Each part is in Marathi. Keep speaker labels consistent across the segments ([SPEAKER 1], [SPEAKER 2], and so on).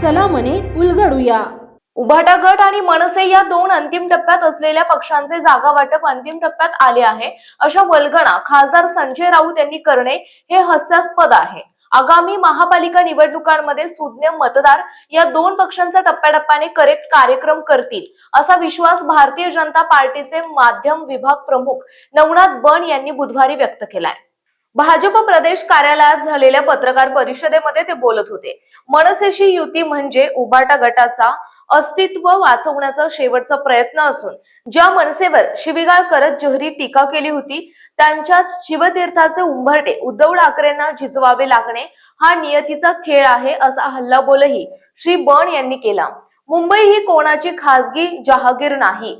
[SPEAKER 1] चला मने उलगडूया।
[SPEAKER 2] उभाटा गट आणि मनसे या दोन अंतिम टप्प्यात असलेल्या पक्षांचे जागा वाटप अंतिम टप्प्यात आले आहे, अशा वल्गना खासदार संजय राऊत यांनी करणे हे हास्यास्पद आहे। आगामी महापालिका निवडणुकांमध्ये सुज्ञ मतदार या दोन पक्षांचा टप्प्याटप्प्याने करेक्ट कार्यक्रम करतील असा विश्वास भारतीय जनता पार्टीचे माध्यम विभाग प्रमुख नवनाथ बन यांनी बुधवारी व्यक्त केलाय। भाजप प्रदेश कार्यालयात झालेल्या पत्रकार परिषदेमध्ये ते बोलत होते। मनसेशी युती म्हणजे उभाटा गटाचा अस्तित्व वाचवण्याचा शेवटचा प्रयत्न असून ज्या मनसेवर शिवीगाळ करत जहरी टीका केली होती त्यांच्याच शिवतीर्थाचे उंबरटे उद्धव ठाकरेंना झिजवावे लागणे हा नियतीचा खेळ आहे असा हल्लाबोलही श्री बन यांनी केला। मुंबई ही कोणाची खासगी जहागीर नाही,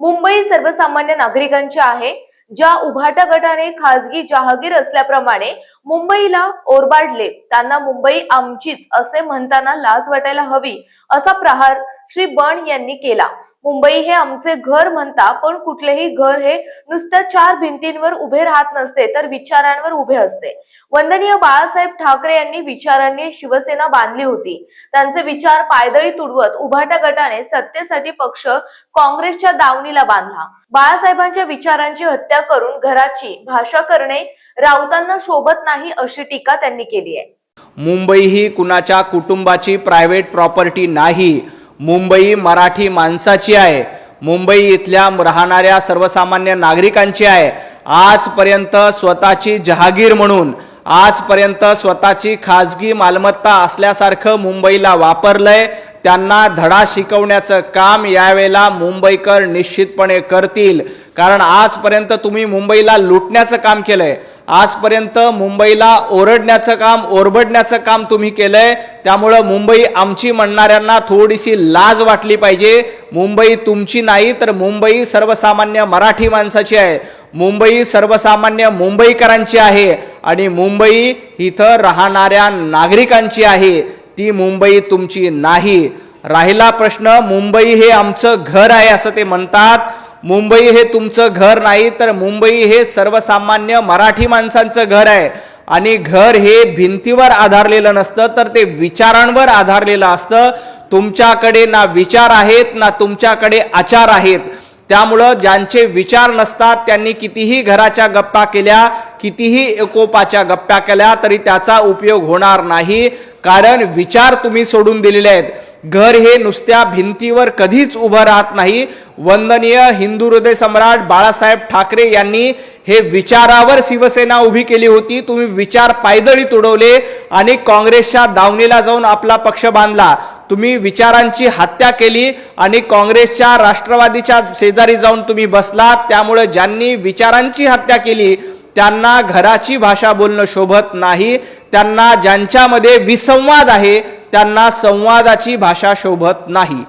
[SPEAKER 2] मुंबई सर्वसामान्य नागरिकांची आहे। ज्या उभाटा गटाने खासगी जहागीर असल्याप्रमाणे मुंबईला ओरबाडले त्यांना मुंबई आमचीच असे म्हणताना लाज वाटायला हवी असा प्रहार श्री बन यांनी केला। मुंबई हे आमचे घर म्हणता, पण कुठलेही घर हे नुसत्या चार भिंतींवर उभे राहत नसते तर विचारांवर उभे असते। वंदनीय बाळासाहेब ठाकरे यांनी विचारांनी शिवसेना बांधली होती। त्यांचे विचार पायदळी तुडवत उभाटा गटाने सत्तेसाठी पक्ष काँग्रेसच्या दावणीला बांधला। बाळासाहेबांच्या विचारांची हत्या करून घराची भाषा करणे राऊतांना शोभत नाही अशी टीका त्यांनी केली आहे।
[SPEAKER 3] मुंबई ही कुणाच्या कुटुंबाची प्रायव्हेट प्रॉपर्टी नाही, मुंबई मराठी माणसाची आहे, मुंबई इथल्या राहणाऱ्या सर्वसामान्य नागरिकांची आहे। आजपर्यंत स्वतःची जहागीर म्हणून, आजपर्यंत स्वतःची खाजगी मालमत्ता असल्यासारखं मुंबईला वापरलंय। त्यांना धडा शिकवण्याचं काम यावेळेला मुंबईकर निश्चितपणे करतील, कारण आजपर्यंत तुम्ही मुंबईला लुटण्याचं काम केलंय, आजपर्यंत मुंबईला ओरडण्याचं काम, ओरबडण्याचं काम तुम्ही केलंय। त्यामुळे मुंबई आमची म्हणणाऱ्यांना थोडीशी लाज वाटली पाहिजे। मुंबई तुमची नाही तर मुंबई सर्वसामान्य मराठी माणसाची आहे, मुंबई सर्वसामान्य मुंबईकरांची आहे आणि मुंबई इथं राहणाऱ्या नागरिकांची आहे, ती मुंबई तुमची नाही। राहिला प्रश्न, मुंबई हे आमचं घर आहे असं ते म्हणतात। मुंबई हे तुमचं घर नाही तर मुंबई हे सर्वसामान्य मराठी माणसांचं घर आहे आणि घर हे भिंतीवर आधारलेलं नसतं तर ते विचारांवर आधारलेलं असतं। तुमच्याकडे ना विचार आहेत ना तुमच्याकडे आचार आहेत। त्यामुळं ज्यांचे विचार नसतात त्यांनी कितीही घराच्या गप्पा केल्या, कितीही एकोपाच्या गप्पा केल्या तरी त्याचा उपयोग होणार नाही, कारण विचार तुम्ही सोडून दिलेले आहेत। घर हे नुसत्या भिंतीवर कधीच उभं राहत नाही। वंदनीय हिंदू हृदय सम्राट बाळासाहेब ठाकरे यांनी हे विचारावर शिवसेना उभी केली होती। तुम्ही विचार पायदळी तुडवले आणि काँग्रेसच्या दावणीला जाऊन आपला पक्ष बांधला। तुम्ही विचारांची हत्या केली आणि काँग्रेसच्या राष्ट्रवादीच्या शेजारी जाऊन तुम्ही बसलात। त्यामुळे ज्यांनी विचारांची हत्या केली त्यांना घराची भाषा बोलणं शोभत नाही, त्यांना ज्यांच्यामध्ये विसंवाद आहे त्यांना संवादाची भाषा शोभत नाही।